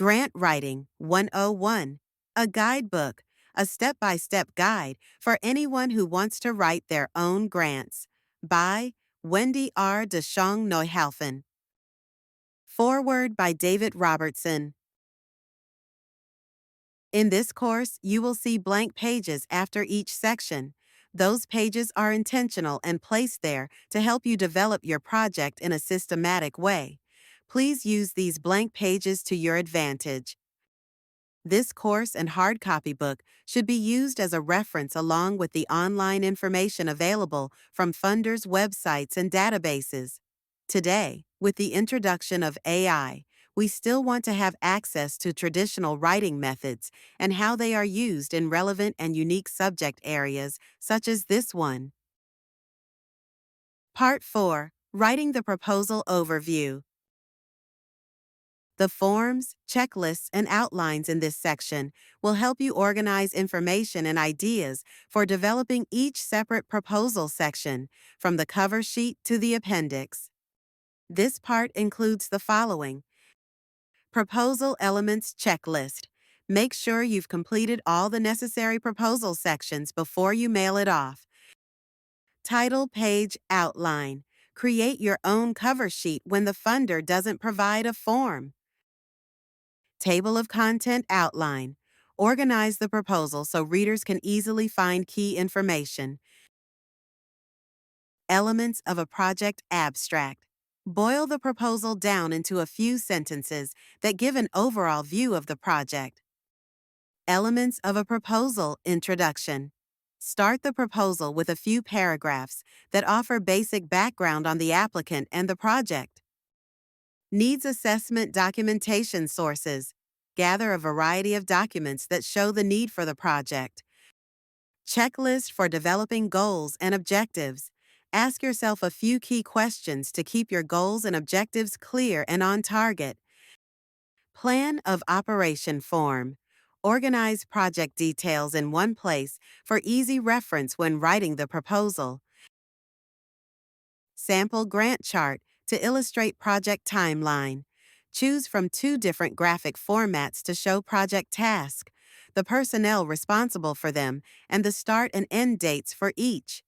Grant Writing 101, a guidebook, a step-by-step guide for anyone who wants to write their own grants. By Wendy R. DeShong Neuhalfen. Foreword by David Robertson. In this course, you will see blank pages after each section. Those pages are intentional and placed there to help you develop your project in a systematic way. Please use these blank pages to your advantage. This course and hard copy book should be used as a reference along with the online information available from funders' websites and databases. Today, with the introduction of AI, we still want to have access to traditional writing methods and how they are used in relevant and unique subject areas such as this one. Part 4. Writing the Proposal Overview. The forms, checklists, and outlines in this section will help you organize information and ideas for developing each separate proposal section, from the cover sheet to the appendix. This part includes the following: Proposal Elements Checklist. Make sure you've completed all the necessary proposal sections before you mail it off. Title Page Outline. Create your own cover sheet when the funder doesn't provide a form. Table of Content Outline. Organize the proposal so readers can easily find key information. Elements of a project abstract. Boil the proposal down into a few sentences that give an overall view of the project. Elements of a proposal introduction. Start the proposal with a few paragraphs that offer basic background on the applicant and the project. Needs assessment documentation sources. Gather a variety of documents that show the need for the project. Checklist for developing goals and objectives. Ask yourself a few key questions to keep your goals and objectives clear and on target. Plan of operation form. Organize project details in one place for easy reference when writing the proposal. Sample grant chart to illustrate project timeline. Choose from 2 different graphic formats to show project tasks, the personnel responsible for them, and the start and end dates for each.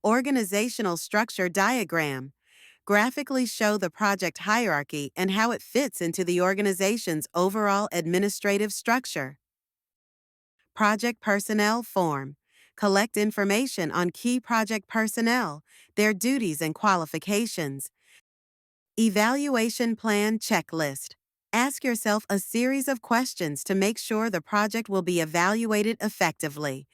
Organizational structure diagram. Graphically show the project hierarchy and how it fits into the organization's overall administrative structure. Project personnel form. Collect information on key project personnel, their duties and qualifications. Evaluation plan checklist. Ask yourself a series of questions to make sure the project will be evaluated effectively.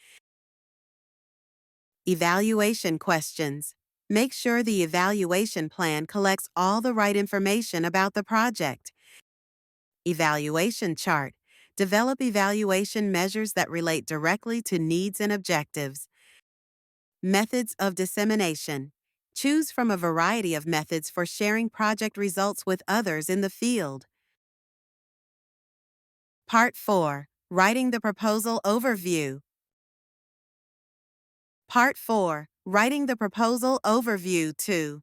Evaluation questions. Make sure the evaluation plan collects all the right information about the project. Evaluation chart. Develop evaluation measures that relate directly to needs and objectives. Methods of dissemination. Choose from a variety of methods for sharing project results with others in the field. Part 4. Writing the Proposal Overview. Part 4. Writing the Proposal Overview 2.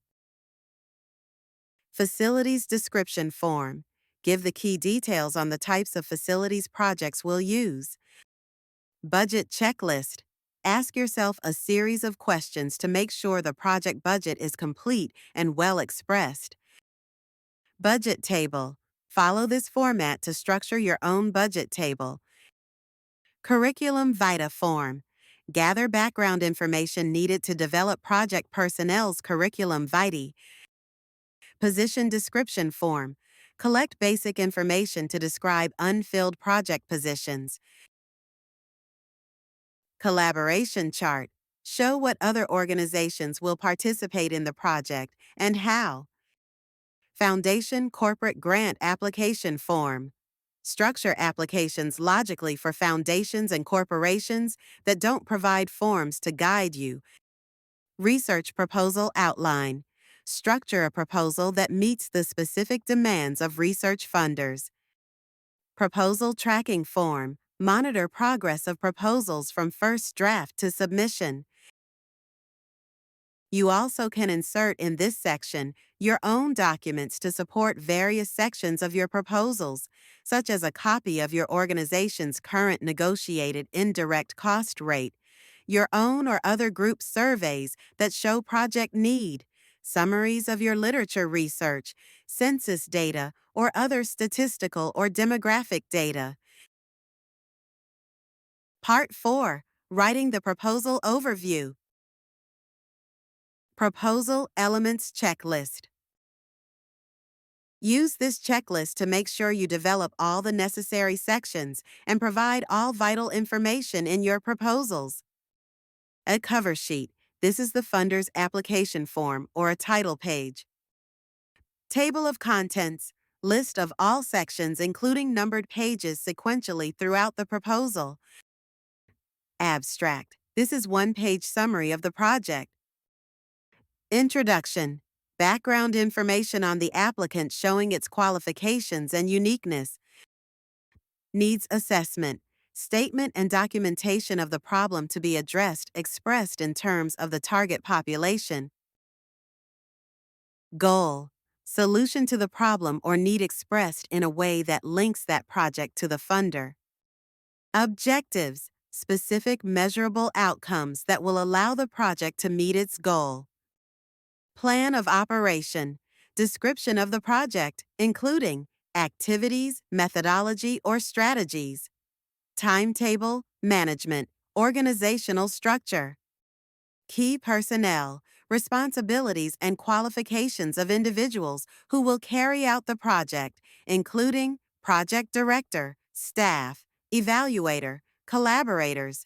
Facilities Description Form. Give the key details on the types of facilities projects will use. Budget Checklist. Ask yourself a series of questions to make sure the project budget is complete and well expressed. Budget Table. Follow this format to structure your own budget table. Curriculum Vitae Form. Gather background information needed to develop project personnel's curriculum vitae. Position Description Form. Collect basic information to describe unfilled project positions. Collaboration Chart. Show what other organizations will participate in the project and how. Foundation Corporate Grant Application Form. Structure applications logically for foundations and corporations that don't provide forms to guide you. Research Proposal Outline. Structure a proposal that meets the specific demands of research funders. Proposal Tracking Form. Monitor progress of proposals from first draft to submission. You also can insert in this section your own documents to support various sections of your proposals, such as a copy of your organization's current negotiated indirect cost rate, your own or other group surveys that show project need, summaries of your literature research, census data, or other statistical or demographic data. Part 4. Writing the Proposal Overview. Proposal Elements Checklist. Use this checklist to make sure you develop all the necessary sections and provide all vital information in your proposals. A cover sheet. This is the funder's application form or a title page. Table of contents. List of all sections including numbered pages sequentially throughout the proposal. Abstract. This is one-page summary of the project. Introduction. Background information on the applicant showing its qualifications and uniqueness. Needs assessment. Statement and documentation of the problem to be addressed expressed in terms of the target population. Goal. Solution to the problem or need expressed in a way that links that project to the funder. Objectives. Specific measurable outcomes that will allow the project to meet its goal. Plan of operation. Description of the project, including activities, methodology, or strategies. Timetable, management, organizational structure. Key personnel, responsibilities and qualifications of individuals who will carry out the project, including project director, staff, evaluator, collaborators.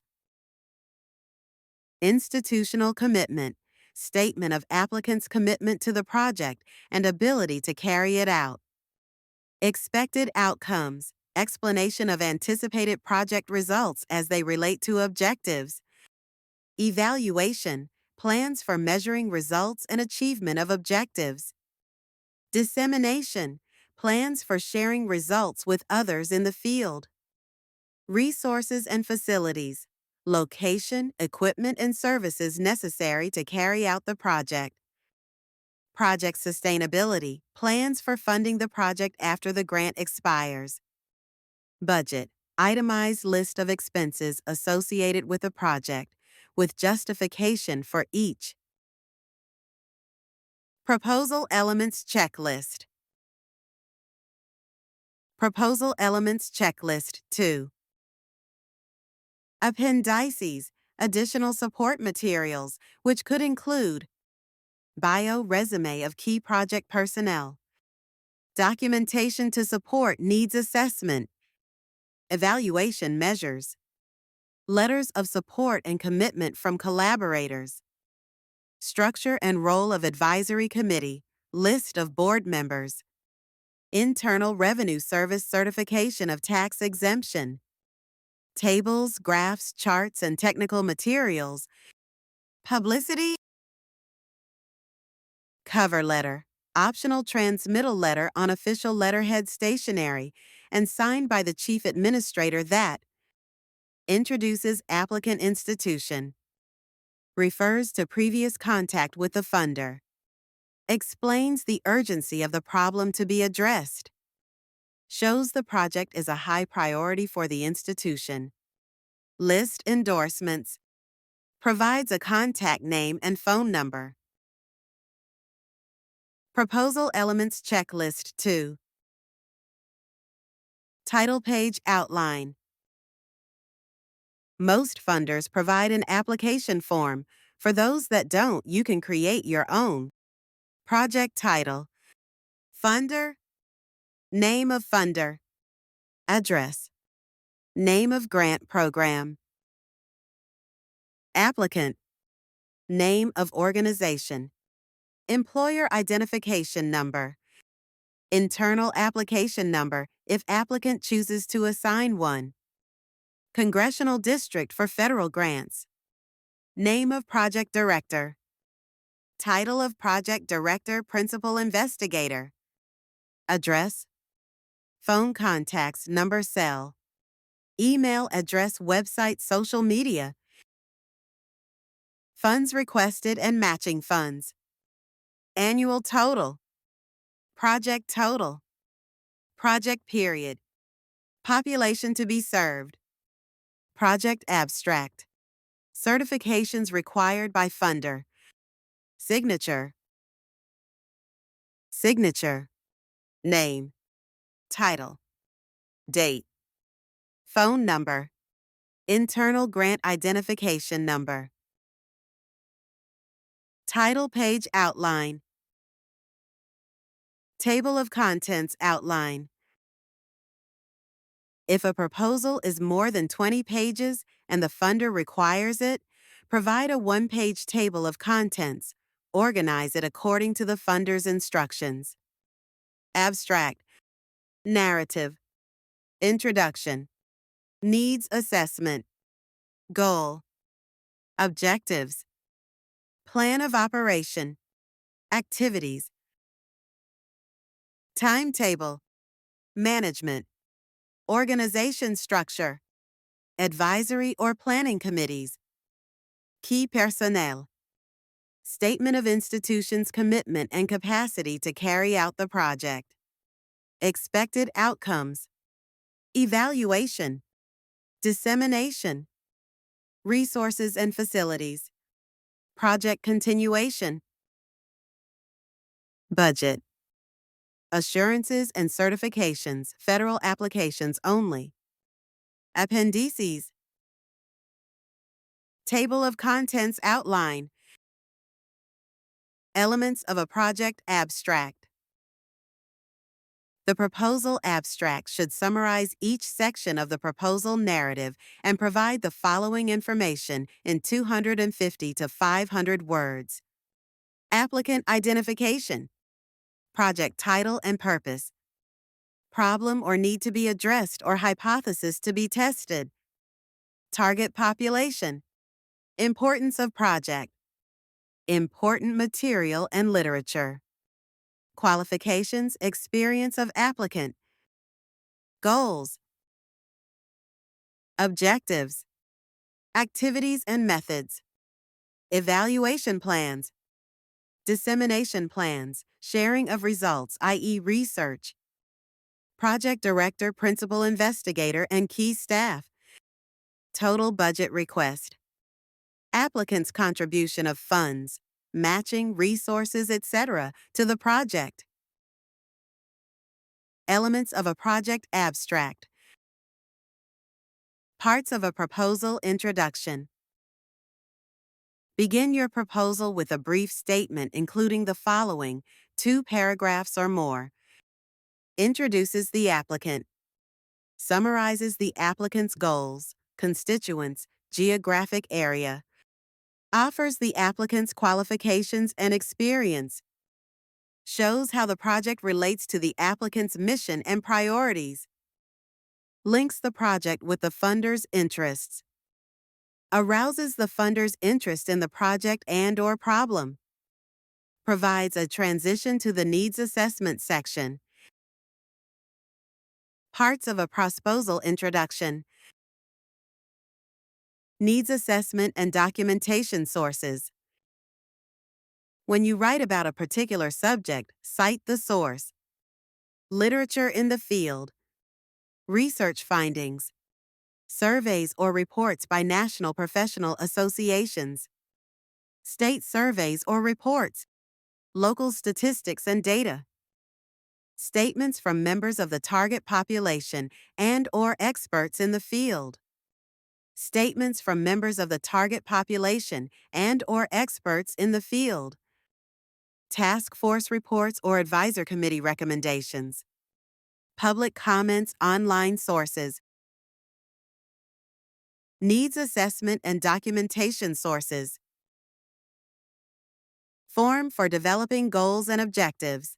Institutional commitment, statement of applicant's commitment to the project and ability to carry it out. Expected outcomes, explanation of anticipated project results as they relate to objectives. Evaluation, plans for measuring results and achievement of objectives. Dissemination, plans for sharing results with others in the field. Resources and facilities, location, equipment, and services necessary to carry out the project. Project sustainability, plans for funding the project after the grant expires. Budget, itemized list of expenses associated with the project, with justification for each. Proposal Elements Checklist. Proposal Elements Checklist 2. Appendices, additional support materials, which could include bio resume of key project personnel, documentation to support needs assessment, evaluation measures, letters of support and commitment from collaborators, structure and role of advisory committee, list of board members, Internal Revenue Service certification of tax exemption, tables, graphs, charts, and technical materials, publicity. Cover letter, optional transmittal letter on official letterhead stationery and signed by the chief administrator that introduces applicant institution, refers to previous contact with the funder, explains the urgency of the problem to be addressed, shows the project is a high priority for the institution, list endorsements, provides a contact name and phone number. Proposal Elements Checklist 2. Title page outline. Most funders provide an application form. For those that don't, you can create your own. Project title, funder, name of funder, address, name of grant program, applicant, name of organization, employer identification number, internal application number if applicant chooses to assign one, congressional district for federal grants, name of project director, title of project director principal investigator, address, phone contacts number cell, email address website social media, Funds requested and matching funds. Annual total. Project total. Project period. Population to be served. Project abstract. Certifications required by funder. Signature. Signature. Name. Title. Date. Phone number. Internal grant identification number. Title page outline. Table of contents outline. If a proposal is more than 20 pages and the funder requires it, provide a one-page table of contents. Organize it according to the funder's instructions. Abstract. Narrative. Introduction. Needs assessment. Goal. Objectives. Plan of operation. Activities. Timetable. Management. Organization structure. Advisory or planning committees. Key personnel. Statement of institution's commitment and capacity to carry out the project. Expected outcomes. Evaluation. Dissemination. Resources and facilities. Project continuation. Budget. Assurances and certifications, federal applications only. Appendices. Table of contents outline. Elements of a project abstract. The proposal abstract should summarize each section of the proposal narrative and provide the following information in 250 to 500 words. Applicant identification. Project title and purpose. Problem or need to be addressed or hypothesis to be tested. Target population. Importance of project. Important material and literature. Qualifications, experience of applicant. Goals. Objectives. Activities and methods. Evaluation plans. Dissemination plans, sharing of results, i.e. research. Project director, principal investigator, and key staff. Total budget request. Applicant's contribution of funds, matching, resources, etc. to the project. Elements of a project abstract. Parts of a proposal introduction. Begin your proposal with a brief statement including the following, 2 paragraphs or more. Introduces the applicant. Summarizes the applicant's goals, constituents, geographic area. Offers the applicant's qualifications and experience. Shows how the project relates to the applicant's mission and priorities. Links the project with the funder's interests. Arouses the funder's interest in the project and/or problem. Provides a transition to the needs assessment section. Parts of a proposal introduction. Needs assessment and documentation sources. When you write about a particular subject, cite the source. Literature in the field. Research findings. Surveys or reports by national professional associations. State surveys or reports. Local statistics and data. Statements from members of the target population and/or experts in the field. Statements from members of the target population and/or experts in the field. Task force reports or advisor committee recommendations. Public comments, online sources. Needs assessment and documentation sources. Form for developing goals and objectives.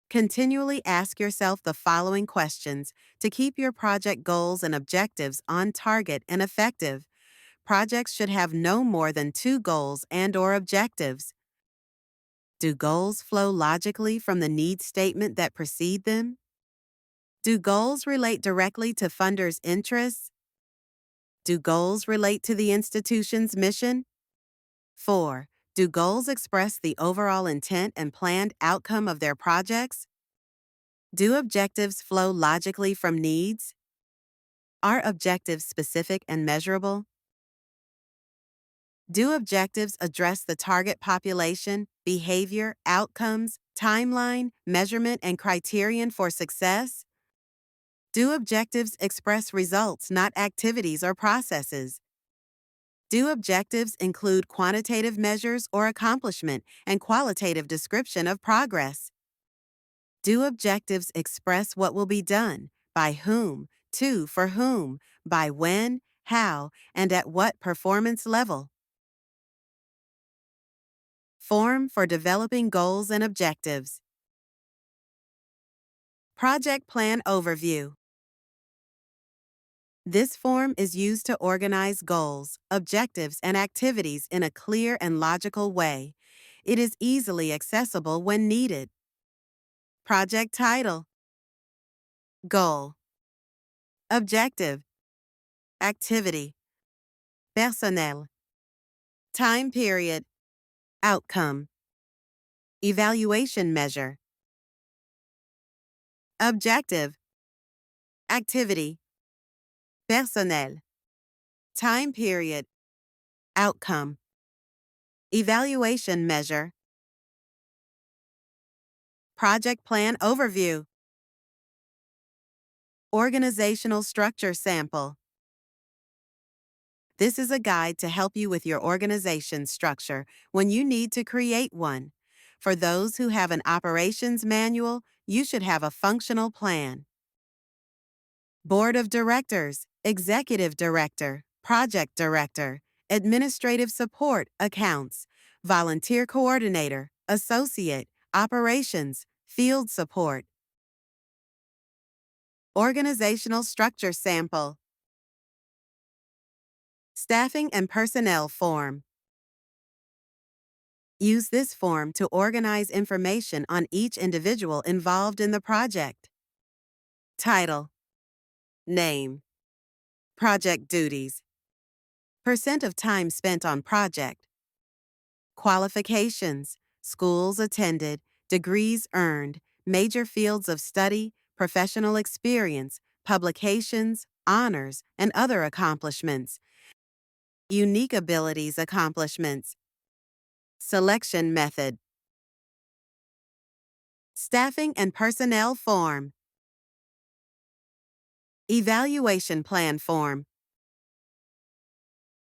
Continually ask yourself the following questions to keep your project goals and objectives on target and effective. Projects should have no more than 2 goals and/or objectives. Do goals flow logically from the needs statement that precede them? Do goals relate directly to funders' interests? Do goals relate to the institution's mission? 4. Do goals express the overall intent and planned outcome of their projects? Do objectives flow logically from needs? Are objectives specific and measurable? Do objectives address the target population, behavior, outcomes, timeline, measurement, and criterion for success? Do objectives express results, not activities or processes? Do objectives include quantitative measures or accomplishment and qualitative description of progress? Do objectives express what will be done, by whom, to for whom, by when, how, and at what performance level? Form for developing goals and objectives. Project Plan Overview. This form is used to organize goals, objectives, and activities in a clear and logical way. It is easily accessible when needed. Project Title. Goal. Objective. Activity. Personnel. Time period. Outcome. Evaluation measure. Objective. Activity. Personnel. Time period. Outcome. Evaluation measure. Project Plan Overview. Organizational Structure Sample. This is a guide to help you with your organization structure when you need to create one. For those who have an operations manual, you should have a functional plan. Board of Directors, Executive Director, Project Director, Administrative Support, Accounts, Volunteer Coordinator, Associate, Operations, Field Support. Organizational Structure Sample. Staffing and Personnel Form. Use this form to organize information on each individual involved in the project. Title. Name. Project duties. Percent of time spent on project. Qualifications. Schools attended, degrees earned, major fields of study, professional experience, publications, honors, and other accomplishments. Unique abilities accomplishments. Selection method. Staffing and Personnel Form. Evaluation Plan Form.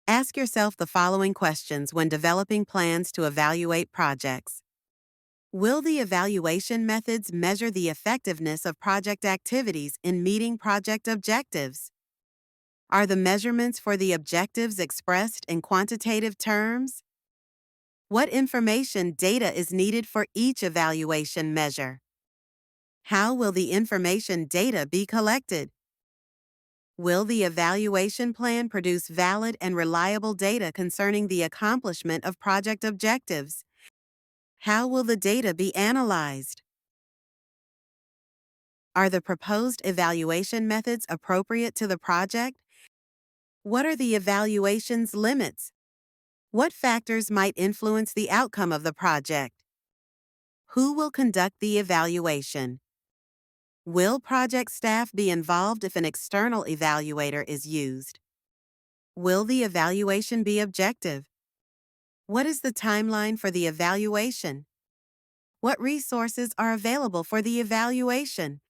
Ask yourself the following questions when developing plans to evaluate projects. Will the evaluation methods measure the effectiveness of project activities in meeting project objectives? Are the measurements for the objectives expressed in quantitative terms? What information data is needed for each evaluation measure? How will the information data be collected? Will the evaluation plan produce valid and reliable data concerning the accomplishment of project objectives? How will the data be analyzed? Are the proposed evaluation methods appropriate to the project? What are the evaluation's limits? What factors might influence the outcome of the project? Who will conduct the evaluation? Will project staff be involved if an external evaluator is used? Will the evaluation be objective? What is the timeline for the evaluation? What resources are available for the evaluation?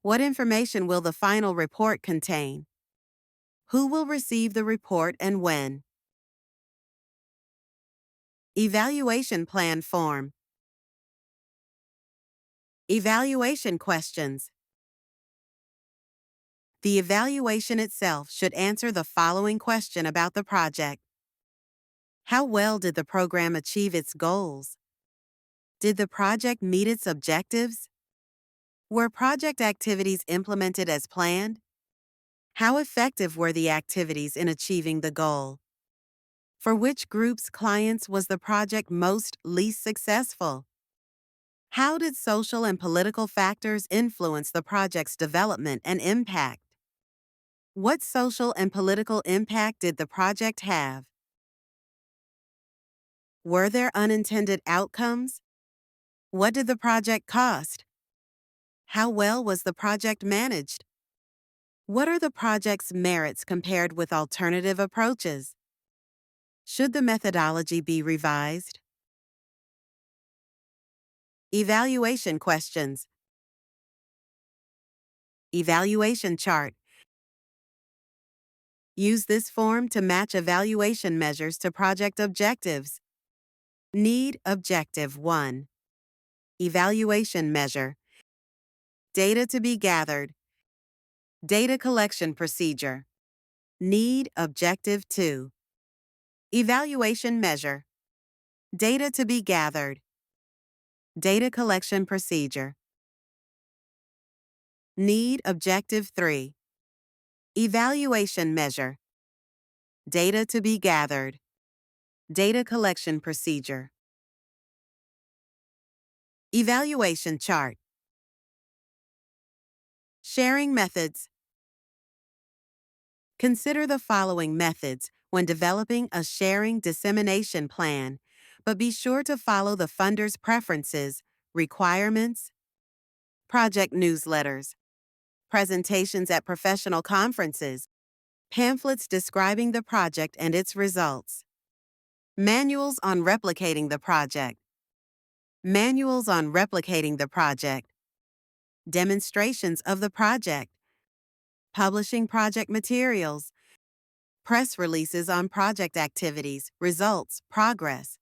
What information will the final report contain? Who will receive the report and when? Evaluation Plan Form. Evaluation Questions. The evaluation itself should answer the following question about the project. How well did the program achieve its goals? Did the project meet its objectives? Were project activities implemented as planned? How effective were the activities in achieving the goal? For which group's clients was the project least successful? How did social and political factors influence the project's development and impact? What social and political impact did the project have? Were there unintended outcomes? What did the project cost? How well was the project managed? What are the project's merits compared with alternative approaches? Should the methodology be revised? Evaluation questions. Evaluation chart. Use this form to match evaluation measures to project objectives. Need Objective 1. Evaluation measure. Data to be gathered. Data collection procedure. Need Objective 2. Evaluation measure. Data to be gathered. Data collection procedure. Need Objective 3. Evaluation measure. Data to be gathered. Data collection procedure. Evaluation chart. Sharing methods. Consider the following methods when developing a sharing dissemination plan, but be sure to follow the funder's preferences, requirements, project newsletters, presentations at professional conferences, pamphlets describing the project and its results, manuals on replicating the project, manuals on replicating the project, demonstrations of the project, publishing project materials, press releases on project activities, results, progress,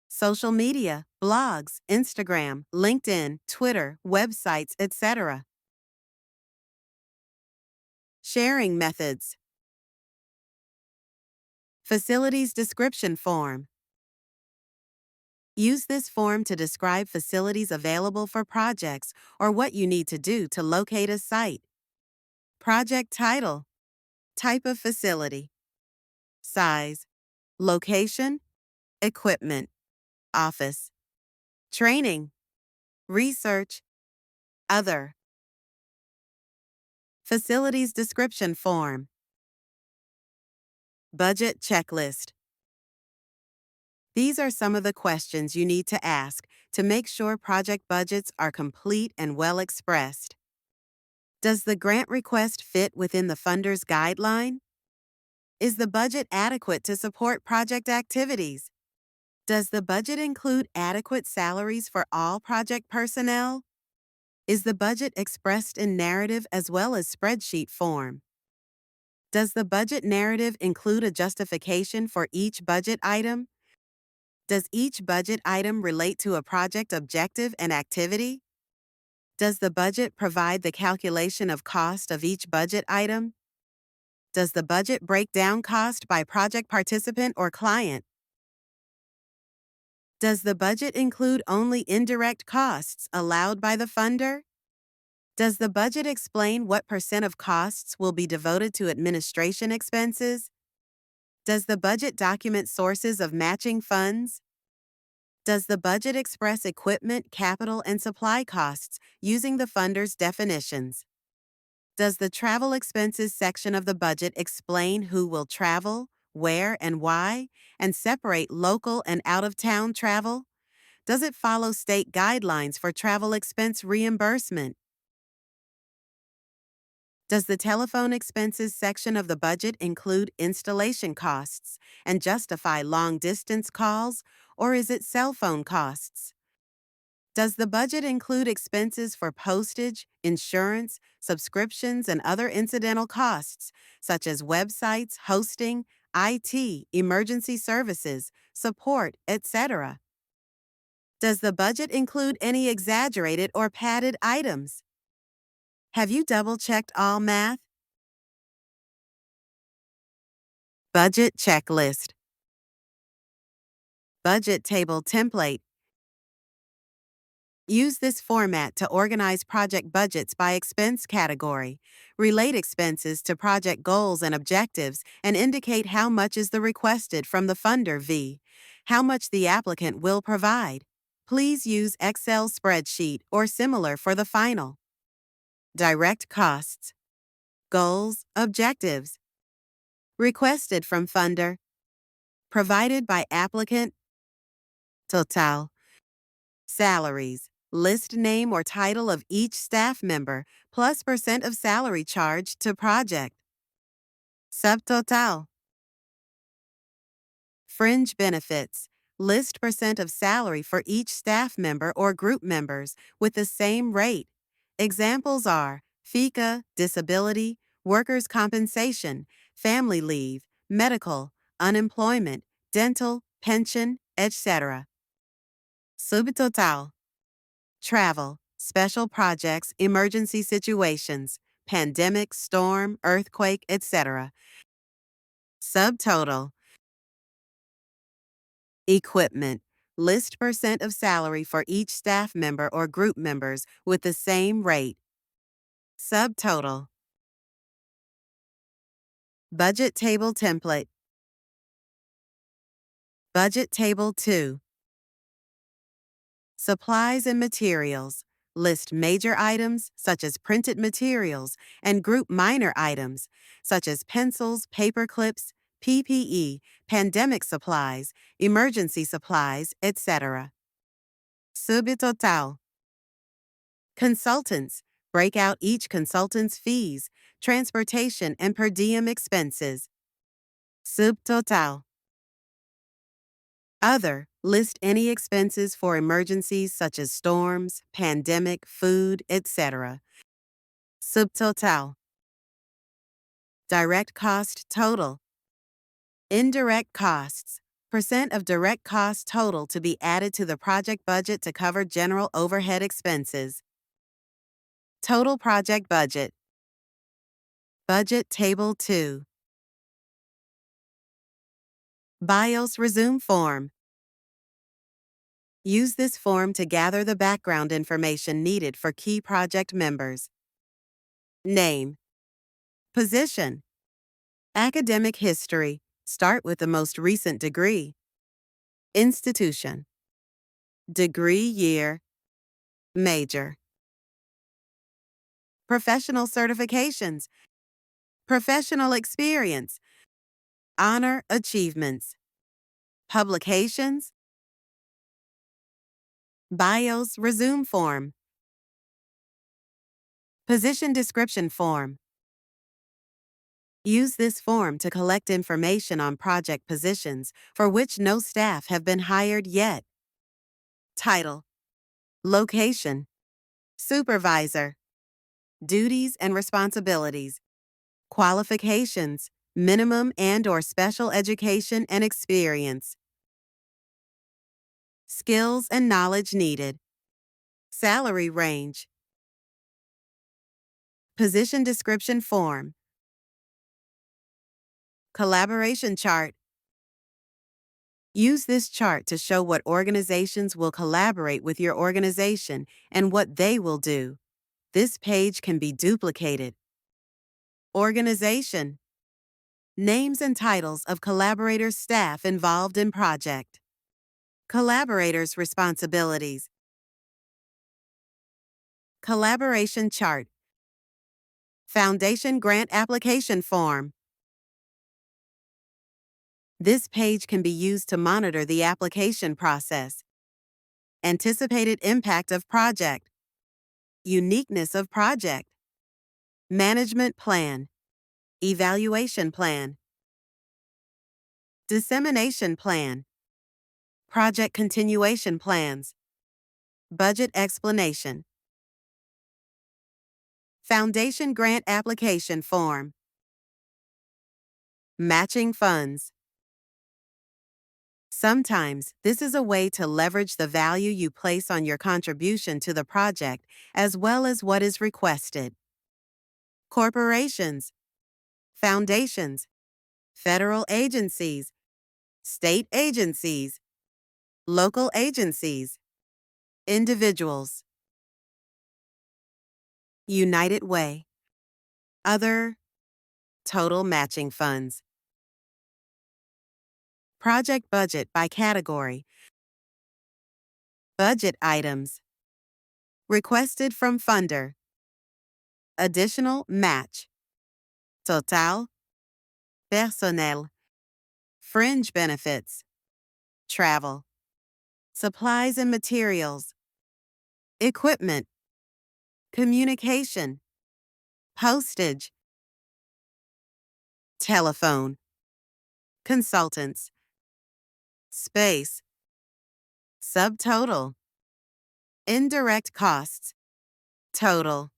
social media, blogs, Instagram, LinkedIn, Twitter, websites, etc. Sharing methods. Facilities description form. Use this form to describe facilities available for projects or what you need to do to locate a site. Project title. Type of facility. Size. Location. Equipment. Office. Training. Research. Other. Facilities description form. Budget checklist. These are some of the questions you need to ask to make sure project budgets are complete and well expressed. Does the grant request fit within the funder's guideline? Is the budget adequate to support project activities? Does the budget include adequate salaries for all project personnel? Is the budget expressed in narrative as well as spreadsheet form? Does the budget narrative include a justification for each budget item? Does each budget item relate to a project objective and activity? Does the budget provide the calculation of cost of each budget item? Does the budget break down cost by project participant or client? Does the budget include only indirect costs allowed by the funder? Does the budget explain what % of costs will be devoted to administration expenses? Does the budget document sources of matching funds? Does the budget express equipment, capital, and supply costs using the funder's definitions? Does the travel expenses section of the budget explain who will travel, where, and why, and separate local and out-of-town travel? Does it follow state guidelines for travel expense reimbursement? Does the telephone expenses section of the budget include installation costs and justify long-distance calls, or is it cell phone costs? Does the budget include expenses for postage, insurance, subscriptions, and other incidental costs, such as websites, hosting, IT, emergency services, support, etc.? Does the budget include any exaggerated or padded items? Have you double-checked all math? Budget checklist. Budget table template. Use this format to organize project budgets by expense category, relate expenses to project goals and objectives, and indicate how much is the requested from the funder v. how much the applicant will provide. Please use Excel spreadsheet or similar for the final. Direct costs. Goals, objectives. Requested from funder. Provided by applicant. Total. Salaries. List name or title of each staff member plus percent of salary charged to project. Subtotal. Fringe benefits. List percent of salary for each staff member or group members with the same rate. Examples are FICA, disability, workers' compensation, family leave, medical, unemployment, dental, pension, etc. Subtotal. Travel, special projects, emergency situations, pandemic, storm, earthquake, etc. Subtotal. Equipment. List percent of salary for each staff member or group members with the same rate. Subtotal. Budget table template. Budget table 2. Supplies and materials. List major items such as printed materials and group minor items such as pencils, paper clips, PPE, pandemic supplies, emergency supplies, etc. Subtotal. Consultants. Break out each consultant's fees, transportation, and per diem expenses. Subtotal. Other. List any expenses for emergencies such as storms, pandemic, food, etc. Subtotal. Direct cost total. Indirect costs. Percent of direct cost total to be added to the project budget to cover general overhead expenses. Total project budget. Budget table 2. BIOS resume form. Use this form to gather the background information needed for key project members. Name. Position. Academic history. Start with the most recent degree. Institution. Degree year. Major. Professional certifications. Professional experience. Honor achievements. Publications. BIOS resume form. Position description form. Use this form to collect information on project positions for which no staff have been hired yet. Title. Location. Supervisor. Duties and responsibilities. Qualifications. Minimum and/or special education and experience. Skills and knowledge needed. Salary range. Position description form. Collaboration chart. Use this chart to show what organizations will collaborate with your organization and what they will do. This page can be duplicated. Organization. Names and titles of collaborators' staff involved in project. Collaborators' responsibilities. Collaboration chart. Foundation grant application form. This page can be used to monitor the application process. Anticipated impact of project. Uniqueness of project. Management plan. Evaluation plan. Dissemination plan. Project continuation plans. Budget explanation. Foundation grant application form. Matching funds. Sometimes, this is a way to leverage the value you place on your contribution to the project as well as what is requested. Corporations. Foundations. Federal agencies. State agencies. Local agencies. Individuals. United Way. Other. Total matching funds. Project budget by category. Budget items. Requested from funder. Additional match. Total. Personnel. Fringe benefits. Travel. supplies and materials, equipment, communication, postage, telephone, consultants, space, subtotal, indirect costs, total.